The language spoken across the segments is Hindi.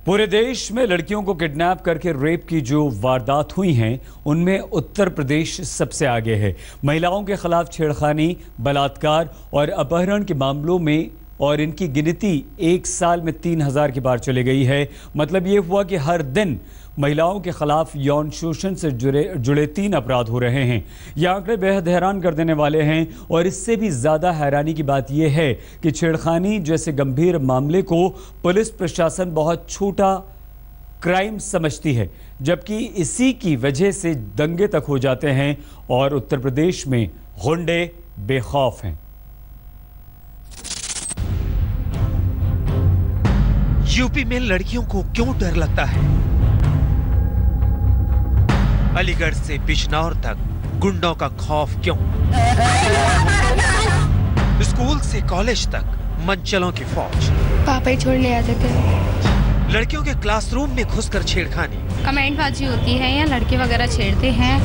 पूरे देश में लड़कियों को किडनैप करके रेप की जो वारदात हुई हैं उनमें उत्तर प्रदेश सबसे आगे है। महिलाओं के खिलाफ छेड़खानी, बलात्कार और अपहरण के मामलों में और इनकी गिनती एक साल में 3000 की पार चली गई है। मतलब ये हुआ कि हर दिन महिलाओं के खिलाफ यौन शोषण से जुड़े 3 अपराध हो रहे हैं। ये आंकड़े बेहद हैरान कर देने वाले हैं और इससे भी ज़्यादा हैरानी की बात यह है कि छेड़खानी जैसे गंभीर मामले को पुलिस प्रशासन बहुत छोटा क्राइम समझती है, जबकि इसी की वजह से दंगे तक हो जाते हैं और उत्तर प्रदेश में गुंडे बेखौफ हैं। यूपी में लड़कियों को क्यों डर लगता है? अलीगढ़ से बिजनौर तक गुंडों का खौफ क्यों? स्कूल से कॉलेज तक मंचलों की फौज। पापा ही छोड़ने आते थे। लड़कियों के क्लासरूम में घुसकर छेड़खानी, कमेंटबाजी होती है या लड़के वगैरह छेड़ते हैं।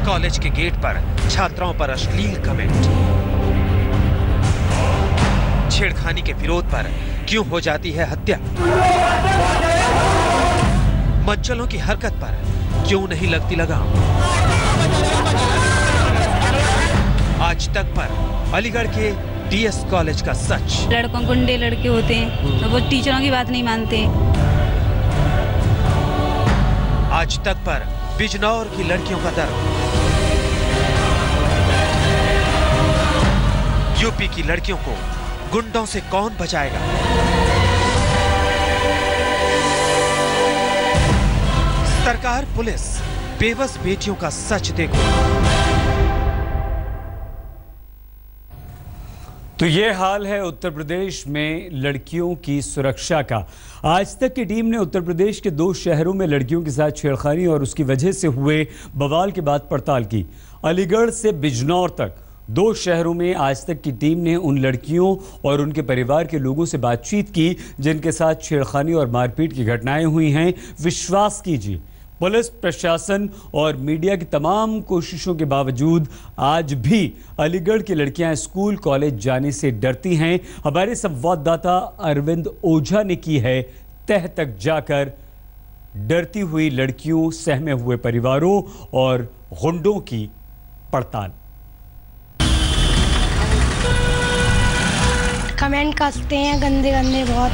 कॉलेज के गेट पर छात्राओं पर अश्लील कमेंट, छेड़खानी के विरोध पर क्यों हो जाती है हत्या, मंचलों की हरकत पर क्यों नहीं लगती लगाम। आज तक पर अलीगढ़ के डीएस कॉलेज का सच। लड़कों गुंडे लड़के होते हैं तो वो टीचरों की बात नहीं मानते। आज तक पर बिजनौर की लड़कियों का दर्द। यूपी की लड़कियों को गुंडों से कौन बचाएगा? सरकार, पुलिस, बेबस बेटियों का सच देखो। तो ये हाल है उत्तर प्रदेश में लड़कियों की सुरक्षा का। आज तक की टीम ने उत्तर प्रदेश के 2 शहरों में लड़कियों के साथ छेड़खानी और उसकी वजह से हुए बवाल के बाद पड़ताल की। अलीगढ़ से बिजनौर तक 2 शहरों में आज तक की टीम ने उन लड़कियों और उनके परिवार के लोगों से बातचीत की जिनके साथ छेड़खानी और मारपीट की घटनाएं हुई हैं। विश्वास कीजिए, पुलिस प्रशासन और मीडिया की तमाम कोशिशों के बावजूद आज भी अलीगढ़ की लड़कियां स्कूल कॉलेज जाने से डरती हैं। हमारे संवाददाता अरविंद ओझा ने की है तह तक जाकर डरती हुई लड़कियों, सहमे हुए परिवारों और गुंडों की पड़ताल। कमेंट कसते हैं गंदे गंदे बहुत।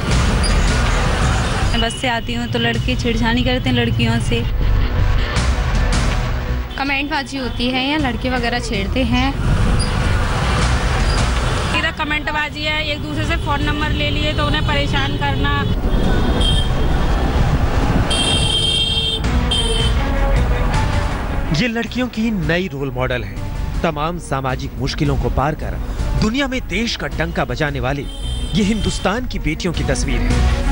मैं बस से आती हूँ तो लड़के छेड़छानी करते हैं लड़कियों से। कमेंटबाजी होती है या लड़के वगैरह छेड़ते हैं। इधर कमेंटबाजी है, एक दूसरे से फोन नंबर ले लिए तो उन्हें परेशान करना। ये लड़कियों की नई रोल मॉडल है। तमाम सामाजिक मुश्किलों को पार कर दुनिया में देश का डंका बजाने वाली ये हिंदुस्तान की बेटियों की तस्वीर है।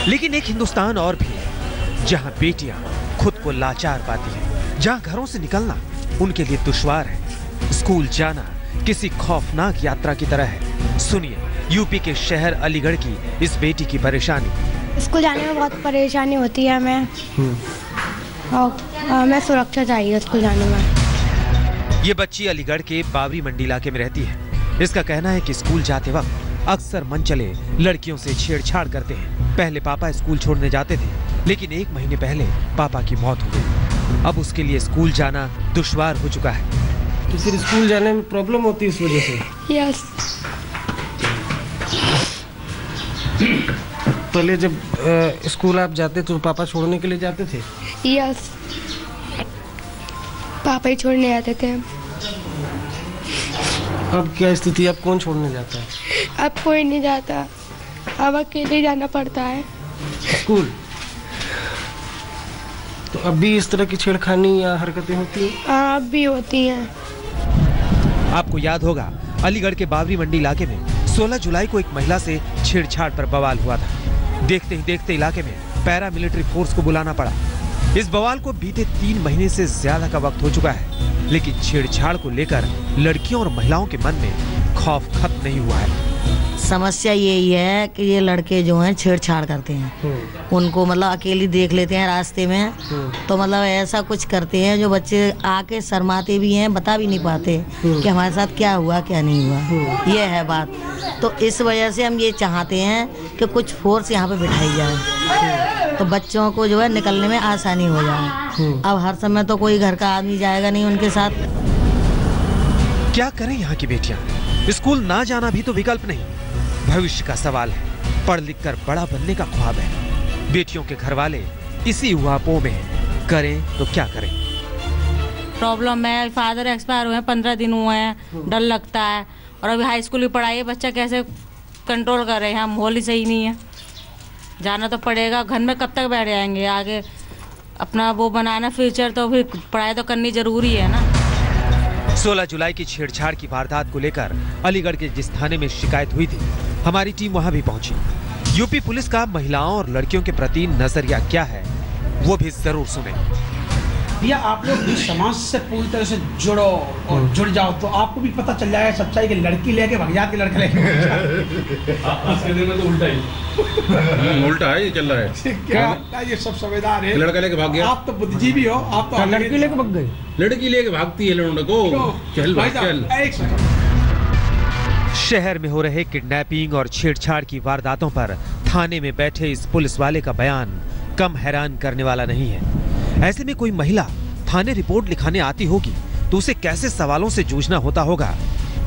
लेकिन एक हिंदुस्तान और भी है जहां बेटियां खुद को लाचार पाती हैं, जहां घरों से निकलना उनके लिए दुश्वार है, स्कूल जाना किसी खौफनाक यात्रा की तरह है। सुनिए यूपी के शहर अलीगढ़ की इस बेटी की परेशानी। स्कूल जाने में बहुत परेशानी होती है हमें और हमें सुरक्षा चाहिए स्कूल जाने में। ये बच्ची अलीगढ़ के बाबरी मंडी इलाके में रहती है। इसका कहना है कि स्कूल जाते वक्त अक्सर मनचले लड़कियों से छेड़छाड़ करते हैं। पहले पापा स्कूल छोड़ने जाते थे, लेकिन 1 महीने पहले पापा की मौत हो गई। अब उसके लिए स्कूल जाना दुश्वार हो चुका है। तो फिर स्कूल जाने में प्रॉब्लम होती है इस वजह से? यस। पहले जब स्कूल आप जाते तो पापा छोड़ने के लिए जाते थे? यस, पापा ही छोड़ने आते थे। अब क्या स्थिति, अब कौन छोड़ने जाता है? अब कोई नहीं जाता, अब अकेले जाना पड़ता है स्कूल। तो अब भी इस तरह की छेड़खानी या हरकतें होती हैं? हाँ, अब भी होती हैं। आपको याद होगा अलीगढ़ के बाबरी मंडी इलाके में 16 जुलाई को एक महिला से छेड़छाड़ पर बवाल हुआ था। देखते ही देखते इलाके में पैरामिलिट्री फोर्स को बुलाना पड़ा। इस बवाल को बीते 3 महीने से ज्यादा का वक्त हो चुका है, लेकिन छेड़छाड़ को लेकर लड़कियों और महिलाओं के मन में खौफ खत्म नहीं हुआ है। समस्या यही है कि ये लड़के जो हैं छेड़छाड़ करते हैं, उनको मतलब अकेली देख लेते हैं रास्ते में, तो मतलब ऐसा कुछ करते हैं जो बच्चे आके शर्माते भी हैं, बता भी नहीं पाते कि हमारे साथ क्या हुआ क्या नहीं हुआ। ये है बात। तो इस वजह से हम ये चाहते हैं कि कुछ फोर्स यहाँ पे बिठाई जाए, तो बच्चों को जो है निकलने में आसानी हो जाए। अब हर समय तो कोई घर का आदमी जाएगा नहीं उनके साथ। क्या करें यहाँ की बेटियां? स्कूल ना जाना भी तो विकल्प नहीं। भविष्य का सवाल है, पढ़ लिख कर बड़ा बनने का ख्वाब है। बेटियों के घर वाले इसी उहापों में हैं। करें तो क्या करें? प्रॉब्लम है, फादर एक्सपायर हुए हैं, 15 दिन हुए हैं, डर लगता है। और अभी हाई स्कूल की पढ़ाई है, बच्चा कैसे कंट्रोल कर रहे हैं? माहौल ही सही नहीं है, जाना तो पड़ेगा। घर में कब तक बैठ जाएंगे? आगे अपना वो बनाना फ्यूचर, तो फिर पढ़ाई तो करनी जरूरी है ना। 16 जुलाई की छेड़छाड़ की वारदात को लेकर अलीगढ़ के जिस थाने में शिकायत हुई थी, हमारी टीम वहां भी पहुंची। यूपी पुलिस का महिलाओं और लड़कियों के प्रति नजरिया क्या है, वो भी जरूर सुने। भैया आप लोग भी समाज से पूरी तरह से जुड़ो और जुड़ जाओ तो आपको भी पता चल जाएगा सच्चाई कि लड़की लेके भग जाती, लड़का लेके आज के दिन में तो उल्टा ही उल्टा है, ये चल रहा है। क्या ये सब समझदार है? लड़का लेके भाग गया। आप तो बुद्धिजीवी हो, आप तो लड़की लेके भाग गए। लड़की लेके भागती है लड़कों को। चल भाई चल। शहर में हो रहे किडनैपिंग और छेड़छाड़ की वारदातों पर थाने में बैठे इस पुलिस वाले का बयान कम हैरान करने वाला नहीं है। ऐसे में कोई महिला थाने रिपोर्ट लिखाने आती होगी तो उसे कैसे सवालों से जूझना होता होगा,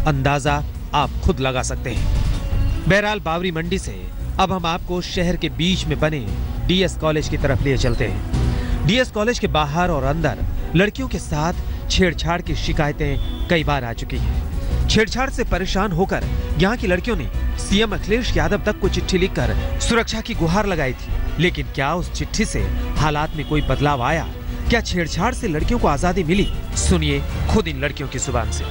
अंदाजा आप खुद लगा सकते हैं। बहरहाल बावरी मंडी से अब हम आपको शहर के बीच में बने डीएस कॉलेज की तरफ ले चलते हैं। डीएस कॉलेज के बाहर और अंदर लड़कियों के साथ छेड़छाड़ की शिकायतें कई बार आ चुकी हैं। छेड़छाड़ से परेशान होकर यहाँ की लड़कियों ने सीएम अखिलेश यादव तक को चिट्ठी लिखकर सुरक्षा की गुहार लगाई थी, लेकिन क्या उस चिट्ठी से हालात में कोई बदलाव आया? क्या छेड़छाड़ से लड़कियों को आजादी मिली? सुनिए खुद इन लड़कियों की जुबान से।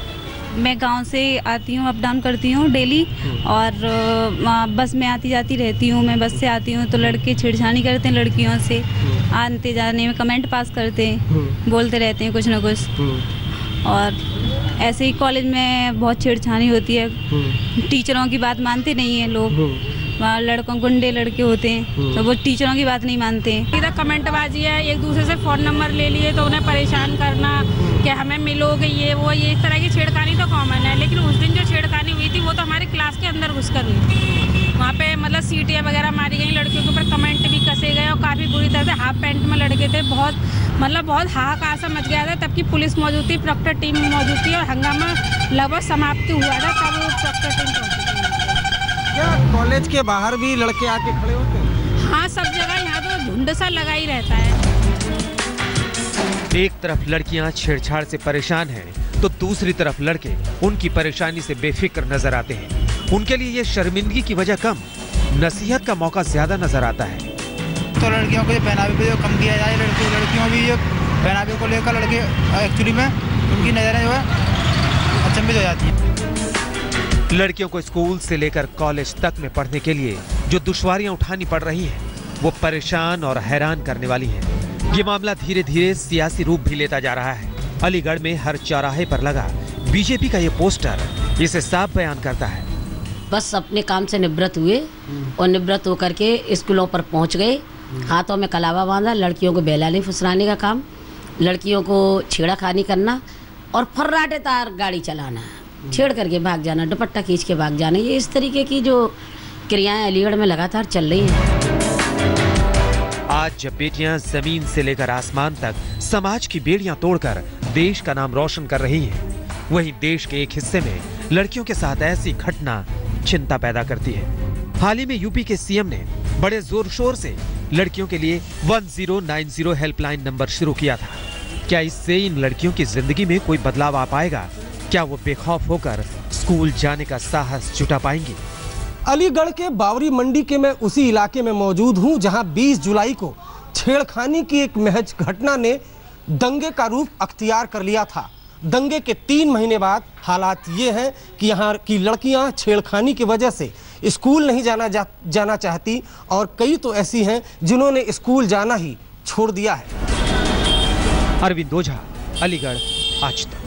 मैं गांव से आती हूँ, अप डाउन करती हूँ डेली, और बस में आती जाती रहती हूँ। मैं बस से आती हूँ तो लड़के छेड़छाड़ी करते हैं लड़कियों से, आने जाने में कमेंट पास करते हैं, बोलते रहते हैं कुछ ना कुछ। और ऐसे ही कॉलेज में बहुत छेड़छाड़ी होती है, टीचरों की बात मानते नहीं हैं लोग। वहाँ लड़कों गुंडे लड़के होते हैं तो वो टीचरों की बात नहीं मानते हैं। इधर कमेंटबाजी है, एक दूसरे से फ़ोन नंबर ले लिए तो उन्हें परेशान करना कि हमें मिलोगे, ये वो, ये इस तरह की छेड़खानी तो कॉमन है। लेकिन उस दिन जो छेड़खानी हुई थी वो तो हमारे क्लास के अंदर घुसकर हुई थी। वहाँ पे मतलब सीटियाँ वगैरह मारी गई, लड़कियों के ऊपर कमेंट भी कसे गए और काफ़ी बुरी तरह से हाफ पैंट में लड़के थे। बहुत हाहाकार सा मच गया था। तब की पुलिस मौजूद थी, प्रॉक्टर टीम मौजूद थी और हंगामा लगभग समाप्ति हुआ था तब वो प्रॉक्टर टीम पहुंची थी। क्या कॉलेज के बाहर भी लड़के आके खड़े होते हैं? हाँ, सब जगह यहाँ तो झुंड सा लगा ही रहता है। एक तरफ लड़कियां छेड़छाड़ से परेशान हैं, तो दूसरी तरफ लड़के उनकी परेशानी से बेफिक्र नजर आते हैं। उनके लिए ये शर्मिंदगी की वजह कम, नसीहत का मौका ज्यादा नजर आता है। तो लड़कियों को पहनावे पे जो कम किया जाए, लड़कियों भी ये पहनावे को लेकर लड़के एक्चुअली में उनकी नजरें जो है अचंभित हो जाती है। लड़कियों को स्कूल से लेकर कॉलेज तक में पढ़ने के लिए जो दुश्वारियां उठानी पड़ रही हैं, वो परेशान और हैरान करने वाली हैं। ये मामला धीरे धीरे सियासी रूप भी लेता जा रहा है। अलीगढ़ में हर चौराहे पर लगा बीजेपी का ये पोस्टर इसे साफ बयान करता है। बस अपने काम से निवृत्त हुए और निवृत्त होकर के स्कूलों पर पहुंच गए, हाथों में कलावा बांधा, लड़कियों को बेलाली फुसराने का काम, लड़कियों को छेड़खानी करना और फर्राटे तार गाड़ी चलाना, छेड़ करके भाग जाना, दुपट्टा खींच के भाग जाना, ये इस तरीके की जो क्रियाएं अलीगढ़ में लगातार चल रही हैं। आज जब बेटियां जमीन से लेकर आसमान तक समाज की बेड़ियां तोड़कर देश का नाम रोशन कर रही हैं, वहीं देश के एक हिस्से में लड़कियों के साथ ऐसी घटना चिंता पैदा करती है। हाल ही में यूपी के सीएम ने बड़े जोर शोर से लड़कियों के लिए 1090 हेल्पलाइन नंबर शुरू किया था। क्या इससे इन लड़कियों की जिंदगी में कोई बदलाव आ पाएगा? क्या वो बेखौफ होकर स्कूल जाने का साहस जुटा पाएंगी? अलीगढ़ के बावरी मंडी के मैं उसी इलाके में मौजूद हूं जहां 20 जुलाई को छेड़खानी की एक महज घटना ने दंगे का रूप अख्तियार कर लिया था। दंगे के 3 महीने बाद हालात ये हैं कि यहाँ की लड़कियां छेड़खानी की वजह से स्कूल नहीं जाना चाहती और कई तो ऐसी हैं जिन्होंने स्कूल जाना ही छोड़ दिया है। अरविंद ओझा, अलीगढ़, आज तक।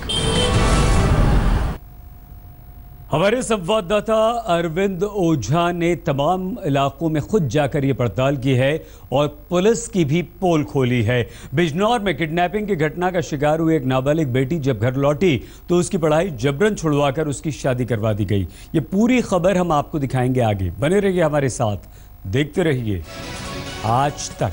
हमारे संवाददाता अरविंद ओझा ने तमाम इलाकों में खुद जाकर ये पड़ताल की है और पुलिस की भी पोल खोली है। बिजनौर में किडनैपिंग की घटना का शिकार हुई एक नाबालिग बेटी जब घर लौटी तो उसकी पढ़ाई जबरन छुड़वाकर उसकी शादी करवा दी गई। ये पूरी खबर हम आपको दिखाएंगे आगे। बने रहिए हमारे साथ, देखते रहिए आज तक।